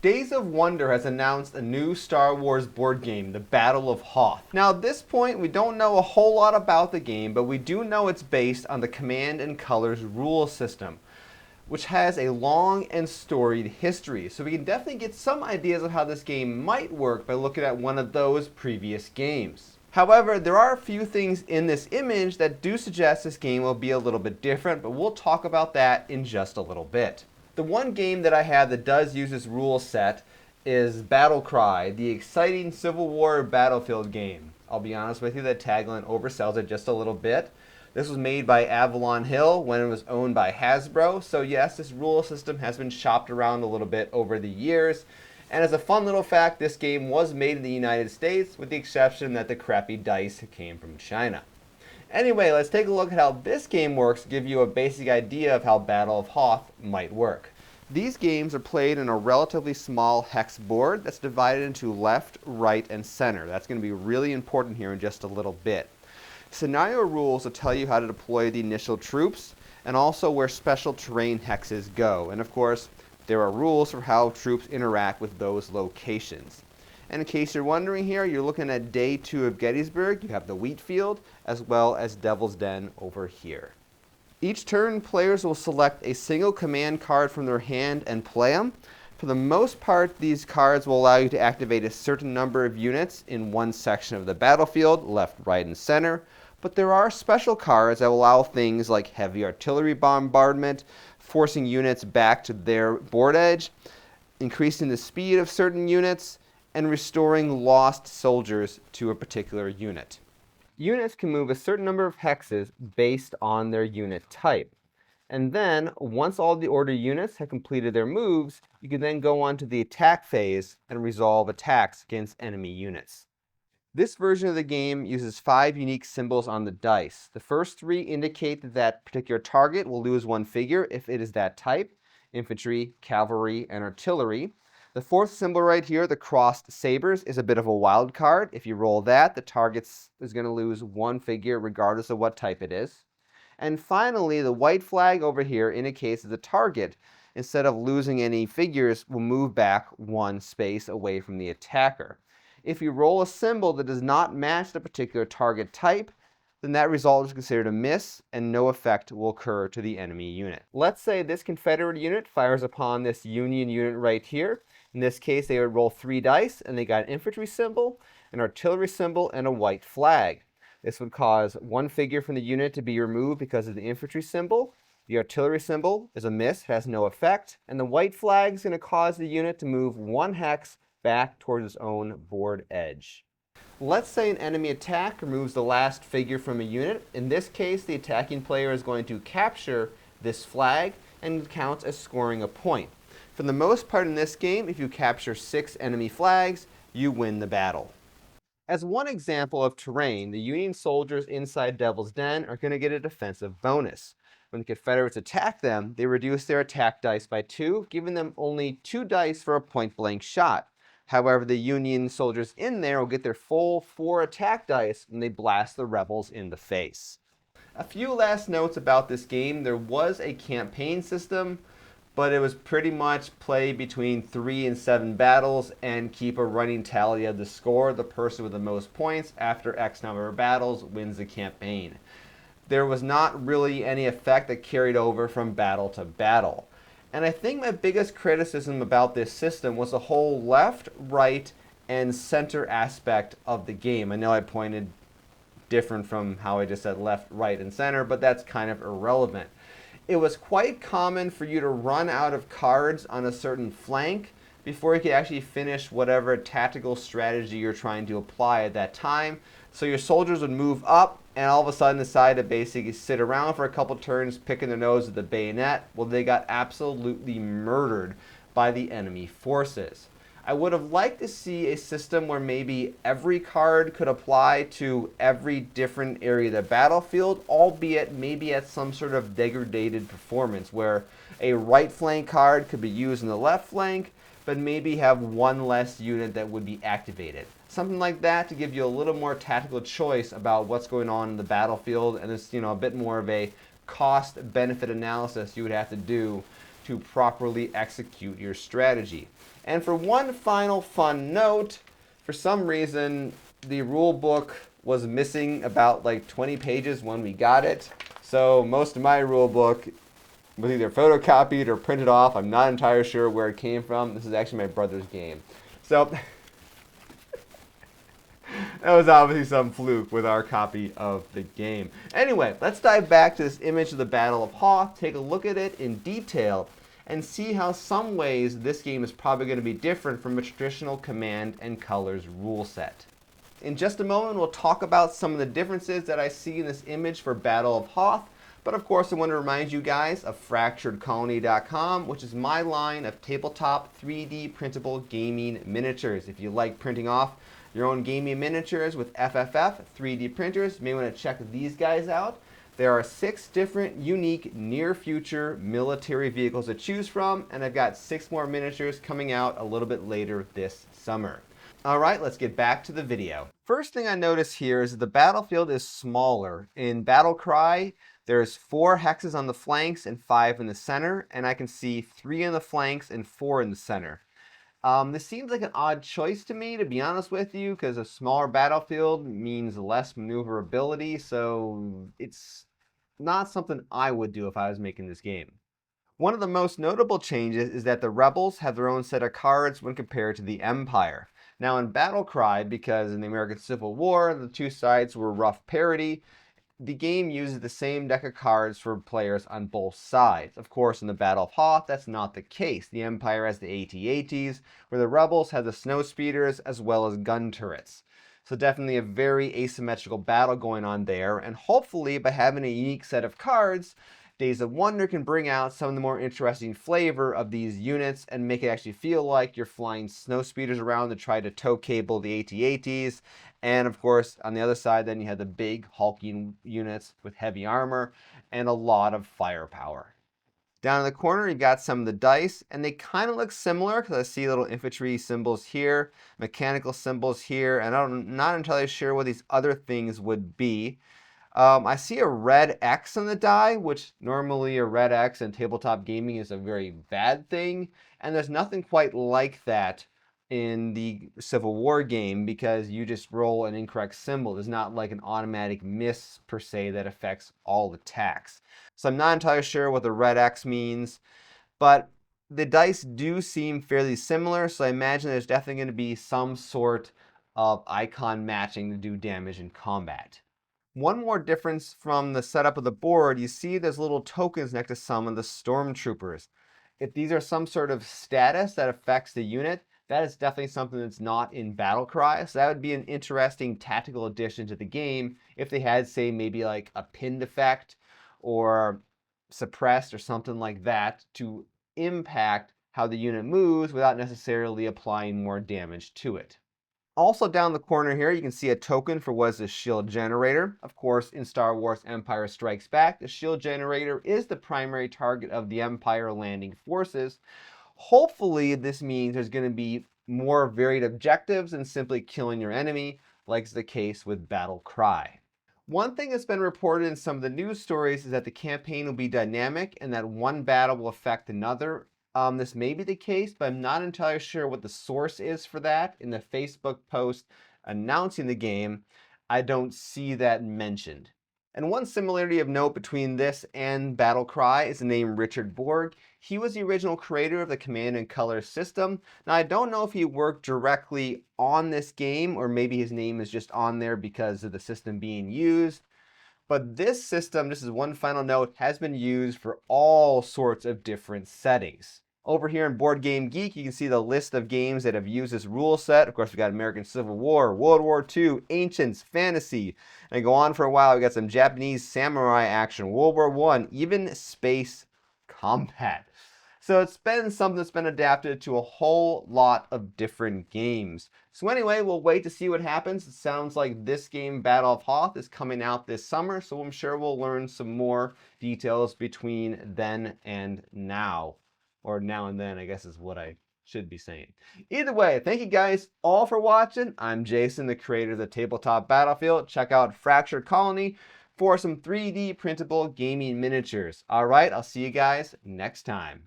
Days of Wonder has announced a new Star Wars board game, The Battle of Hoth. Now at this point, we don't know a whole lot about the game, but we do know it's based on the Command and Colors rule system, which has a long and storied history. So we can definitely get some ideas of how this game might work by looking at one of those previous games. However, there are a few things in this image that do suggest this game will be a little bit different, but we'll talk about that in just a little bit. The one game that I have that does use this rule set is Battle Cry, the exciting Civil War battlefield game. I'll be honest with you, that tagline oversells it just a little bit. This was made by Avalon Hill when it was owned by Hasbro, so yes, this rule system has been shopped around a little bit over the years. And as a fun little fact, this game was made in the United States, with the exception that the crappy dice came from China. Anyway, let's take a look at how this game works to give you a basic idea of how Battle of Hoth might work. These games are played in a relatively small hex board that's divided into left, right, and center. That's going to be really important here in just a little bit. Scenario rules will tell you how to deploy the initial troops and also where special terrain hexes go. And of course, there are rules for how troops interact with those locations. And in case you're wondering here, you're looking at day 2 of Gettysburg. You have the wheat field as well as Devil's Den over here. Each turn, players will select a single command card from their hand and play them. For the most part, these cards will allow you to activate a certain number of units in one section of the battlefield, left, right, and center. But there are special cards that will allow things like heavy artillery bombardment, forcing units back to their board edge, increasing the speed of certain units, and restoring lost soldiers to a particular unit. Units can move a certain number of hexes based on their unit type. And then, once all the order units have completed their moves, you can then go on to the attack phase and resolve attacks against enemy units. This version of the game uses 5 unique symbols on the dice. The first 3 indicate that that particular target will lose 1 figure if it is that type: infantry, cavalry, and artillery. The 4th symbol right here, the crossed sabers, is a bit of a wild card. If you roll that, the target is going to lose 1 figure regardless of what type it is. And finally, the white flag over here indicates that the target, instead of losing any figures, will move back 1 space away from the attacker. If you roll a symbol that does not match the particular target type, then that result is considered a miss and no effect will occur to the enemy unit. Let's say this Confederate unit fires upon this Union unit right here. In this case, they would roll 3 dice and they got an infantry symbol, an artillery symbol, and a white flag. This would cause 1 figure from the unit to be removed because of the infantry symbol. The artillery symbol is a miss, has no effect, and the white flag is going to cause the unit to move 1 hex back towards its own board edge. Let's say an enemy attack removes the last figure from a unit. In this case, the attacking player is going to capture this flag and it counts as scoring a point. For the most part in this game, if you capture 6 enemy flags, you win the battle. As one example of terrain, the Union soldiers inside Devil's Den are going to get a defensive bonus. When the Confederates attack them, they reduce their attack dice by 2, giving them only 2 dice for a point-blank shot. However, the Union soldiers in there will get their full 4 attack dice when they blast the rebels in the face. A few last notes about this game. There was a campaign system, but it was pretty much play between 3 and 7 battles and keep a running tally of the score. The person with the most points after X number of battles wins the campaign. There was not really any effect that carried over from battle to battle. And I think my biggest criticism about this system was the whole left, right, and center aspect of the game. I know I pointed different from how I just said left, right, and center, but that's kind of irrelevant. It was quite common for you to run out of cards on a certain flank before you could actually finish whatever tactical strategy you're trying to apply at that time. So your soldiers would move up and all of a sudden decide to basically sit around for a couple turns picking their nose with the bayonet. Well, they got absolutely murdered by the enemy forces. I would have liked to see a system where maybe every card could apply to every different area of the battlefield, albeit maybe at some sort of degraded performance where a right flank card could be used in the left flank, but maybe have 1 less unit that would be activated. Something like that to give you a little more tactical choice about what's going on in the battlefield, and it's a bit more of a cost-benefit analysis you would have to do to properly execute your strategy. And for one final fun note, for some reason, the rule book was missing about like 20 pages when we got it. So most of my rule book was either photocopied or printed off. I'm not entirely sure where it came from. This is actually my brother's game. So that was obviously some fluke with our copy of the game. Anyway, let's dive back to this image of the Battle of Hoth, take a look at it in detail, and see how some ways this game is probably going to be different from a traditional Command and Colors rule set. In just a moment, we'll talk about some of the differences that I see in this image for Battle of Hoth. But of course, I want to remind you guys of FracturedColony.com, which is my line of tabletop 3D printable gaming miniatures. If you like printing off your own gaming miniatures with FFF 3D printers, you may want to check these guys out. There are 6 different unique near-future military vehicles to choose from, and I've got 6 more miniatures coming out a little bit later this summer. All right, let's get back to the video. First thing I notice here is that the battlefield is smaller. In Battle Cry, there's 4 hexes on the flanks and 5 in the center, and I can see 3 in the flanks and 4 in the center. This seems like an odd choice to me, to be honest with you, because a smaller battlefield means less maneuverability, so it's not something I would do if I was making this game. One of the most notable changes is that the rebels have their own set of cards when compared to the Empire. Now in Battle Cry, because in the American Civil War the 2 sides were rough parity, the game uses the same deck of cards for players on both sides. Of course, in the Battle of Hoth, that's not the case. The Empire has the AT-ATs, where the rebels have the snow speeders as well as gun turrets. So definitely a very asymmetrical battle going on there, and hopefully by having a unique set of cards, Days of Wonder can bring out some of the more interesting flavor of these units and make it actually feel like you're flying snow speeders around to try to tow cable the AT-ATs. And of course, on the other side, then you have the big hulking units with heavy armor and a lot of firepower. Down in the corner, you got some of the dice, and they kind of look similar because I see little infantry symbols here, mechanical symbols here, and I'm not entirely sure what these other things would be. I see a red X on the die, which normally a red X in tabletop gaming is a very bad thing, and there's nothing quite like that in the Civil War game because you just roll an incorrect symbol. There's not like an automatic miss per se that affects all attacks. So I'm not entirely sure what the red X means, but the dice do seem fairly similar, so I imagine there's definitely going to be some sort of icon matching to do damage in combat. One more difference from the setup of the board, you see there's little tokens next to some of the stormtroopers. If these are some sort of status that affects the unit, that is definitely something that's not in Battle Cry. So that would be an interesting tactical addition to the game if they had, say, maybe like a pinned effect or suppressed or something like that to impact how the unit moves without necessarily applying more damage to it. Also down the corner here, you can see a token for what is a shield generator. Of course, in Star Wars Empire Strikes Back, the shield generator is the primary target of the Empire landing forces. Hopefully, this means there's going to be more varied objectives than simply killing your enemy, like is the case with Battle Cry. One thing that's been reported in some of the news stories is that the campaign will be dynamic and that one battle will affect another. This may be the case, but I'm not entirely sure what the source is for that. In the Facebook post announcing the game, I don't see that mentioned. And one similarity of note between this and Battle Cry is the name Richard Borg. He was the original creator of the Command and Color system. Now, I don't know if he worked directly on this game, or maybe his name is just on there because of the system being used. But this system, this is one final note, has been used for all sorts of different settings. Over here in Board Game Geek, you can see the list of games that have used this rule set. Of course, we've got American Civil War, World War II, Ancients, Fantasy, and go on for a while. We've got some Japanese samurai action, World War I, even space combat. So it's been something that's been adapted to a whole lot of different games. So anyway, we'll wait to see what happens. It sounds like this game, Battle of Hoth, is coming out this summer, so I'm sure we'll learn some more details between then and now. Or now and then, I guess is what I should be saying. Either way, thank you guys all for watching. I'm Jason, the creator of the Tabletop Battlefield. Check out Fractured Colony for some 3D printable gaming miniatures. All right, I'll see you guys next time.